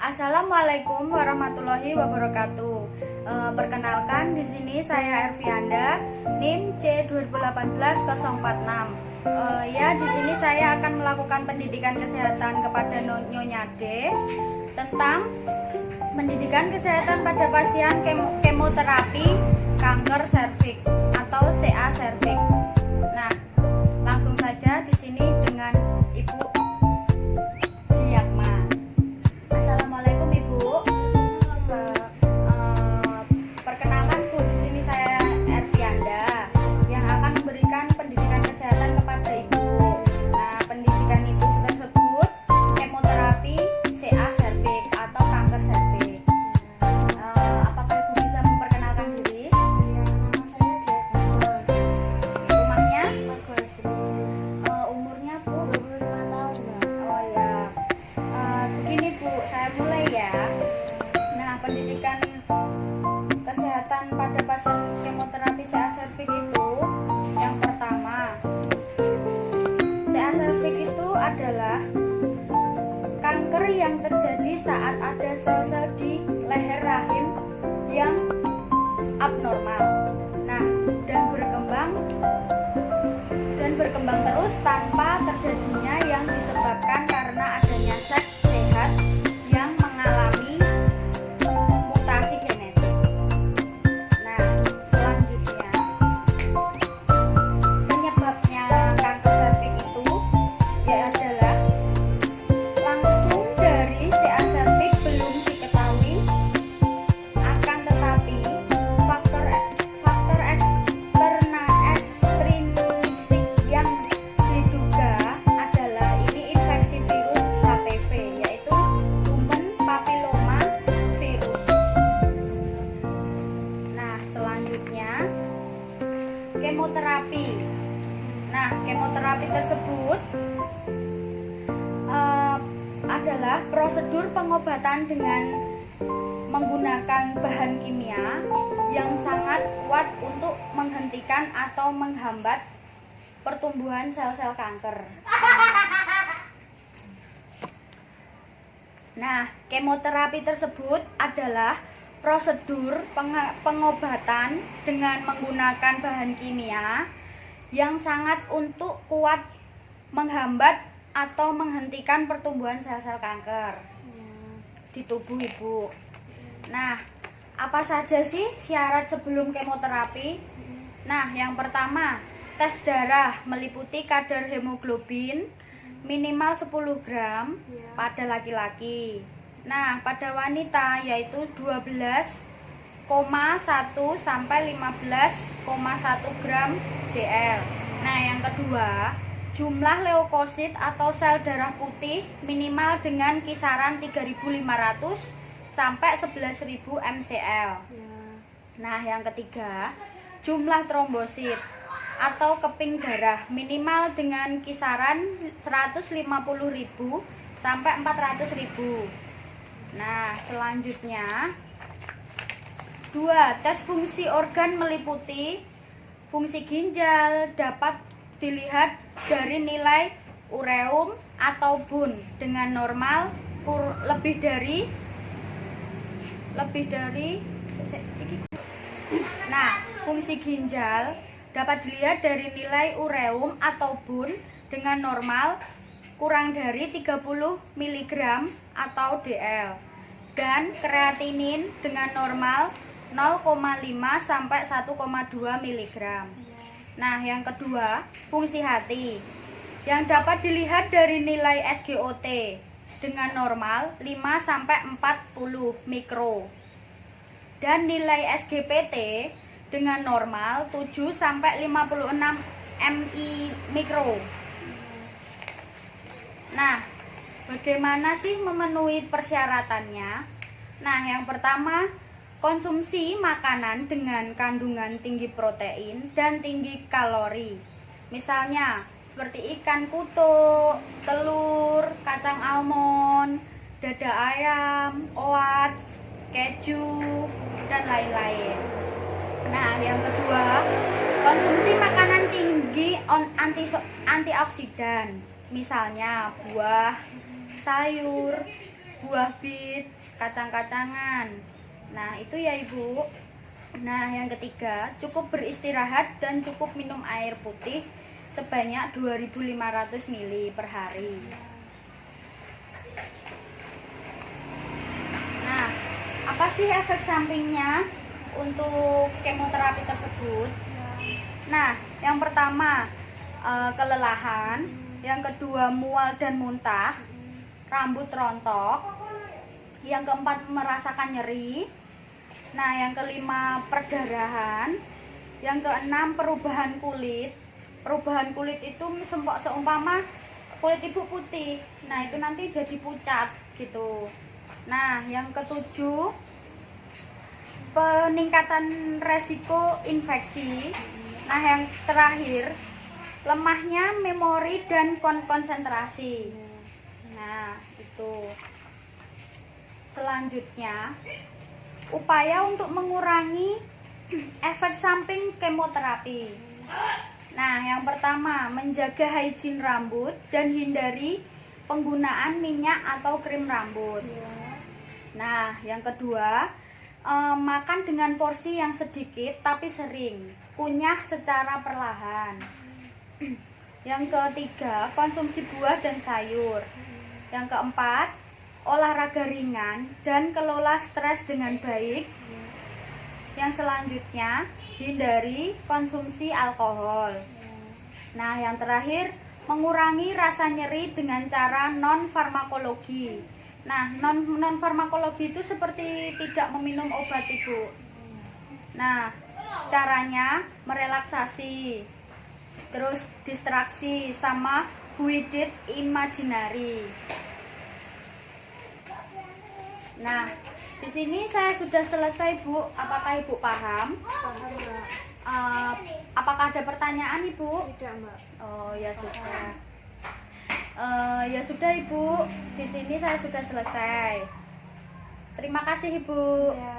Assalamualaikum warahmatullahi wabarakatuh. Perkenalkan, di sini saya Ervianda, NIM C2018-046. Ya, di sini saya akan melakukan pendidikan kesehatan kepada Nyonya D tentang pendidikan kesehatan pada pasien kemoterapi kanker serviks atau CA serviks. Nah, langsung saja di sini dengan Ibu Diakma. Assalamualaikum Ibu. Perkenalkan Bu, di sini saya Ervianda yang akan memberikan pendidikan kesehatan kepada Ibu. Nah, pendidikan itu tersebut kemoterapi CA serviks atau kanker serviks. Apakah Ibu bisa memperkenalkan diri? Rumahnya? Umurnya Bu? 25 tahun, Mbak. Oh ya. Begini Bu, saya mulai ya. Nah, pendidikan kesehatan pada pasien kemoterapi CA serviks itu yang pertama, CA serviks itu adalah kanker yang terjadi saat ada sel-sel di leher rahim yang abnormal. Nah, dan berkembang terus tanpa terjadinya yang disebabkan karena adanya seks sehat yang mengalami mutasi genetik. Nah, selanjutnya penyebabnya kanker serviks itu ya adalah langsung dari CA serviks belum diketahui, akan tetapi faktor ekstrinsik yang diduga adalah ini infeksi virus HPV, yaitu Human Papilloma Virus. Nah, selanjutnya kemoterapi. Nah, kemoterapi tersebut adalah prosedur pengobatan dengan menggunakan bahan kimia yang sangat kuat untuk menghentikan atau menghambat pertumbuhan sel-sel kanker. Nah, kemoterapi tersebut adalah prosedur pengobatan dengan menggunakan bahan kimia yang sangat untuk kuat menghambat atau menghentikan pertumbuhan sel-sel kanker di tubuh Ibu. Nah, apa saja sih syarat sebelum kemoterapi? Nah, yang pertama, tes darah meliputi kadar hemoglobin minimal 10 gram pada laki-laki. Nah, pada wanita yaitu 12,1 sampai 15,1 gram DL. Nah, yang kedua, jumlah leukosit atau sel darah putih minimal dengan kisaran 3.500 sampai 11.000 mcl. Nah, yang ketiga, jumlah trombosit atau keping darah minimal dengan kisaran 150.000 sampai 400.000. Nah, selanjutnya 2. Tes fungsi organ meliputi fungsi ginjal dapat dilihat dari nilai ureum atau bun dengan normal lebih dari Nah, fungsi ginjal dapat dilihat dari nilai ureum atau bun dengan normal kurang dari 30 mg atau DL, dan kreatinin dengan normal 0,5 sampai 1,2 mg. Nah, yang kedua, fungsi hati yang dapat dilihat dari nilai SGOT dengan normal 5 sampai 40 mikro dan nilai SGPT dengan normal 7 sampai 56 mI mikro. Nah, bagaimana sih memenuhi persyaratannya? Nah, yang pertama, konsumsi makanan dengan kandungan tinggi protein dan tinggi kalori. Misalnya seperti ikan kutuk, telur, kacang almond, dada ayam, oats, keju, dan lain-lain. Nah, yang kedua, konsumsi makanan tinggi antioksidan. Misalnya buah, sayur, buah bit, kacang-kacangan. Nah, itu ya Ibu. Nah, yang ketiga, cukup beristirahat dan cukup minum air putih sebanyak 2.500 ml per hari. Nah, apa sih efek sampingnya untuk kemoterapi tersebut? Nah, yang pertama kelelahan, yang kedua mual dan muntah, rambut rontok, yang keempat merasakan nyeri, nah yang kelima perdarahan, yang keenam perubahan kulit. Perubahan kulit itu seumpama kulit Ibu putih, nah itu nanti jadi pucat gitu. Nah, yang ketujuh peningkatan resiko infeksi. Nah, yang terakhir lemahnya memori dan konsentrasi. Nah, itu. Selanjutnya, upaya untuk mengurangi efek samping kemoterapi. Nah, yang pertama, menjaga hygiene rambut dan hindari penggunaan minyak atau krim rambut. Nah, yang kedua, makan dengan porsi yang sedikit tapi sering, kunyah secara perlahan. Yang ketiga, konsumsi buah dan sayur. Yang keempat, olahraga ringan dan kelola stres dengan baik. Yang selanjutnya, hindari konsumsi alkohol. Nah, yang terakhir, mengurangi rasa nyeri dengan cara non-farmakologi. Nah, non-farmakologi itu seperti tidak meminum obat Ibu. Nah, caranya merelaksasi, terus distraksi sama guided imaginary. Nah, di sini saya sudah selesai Bu. Apakah Ibu paham? Paham, Mbak. Apakah ada pertanyaan Ibu? Tidak, Mbak. Oh ya sudah. Ya sudah Ibu. Di sini saya sudah selesai. Terima kasih Ibu. Ya.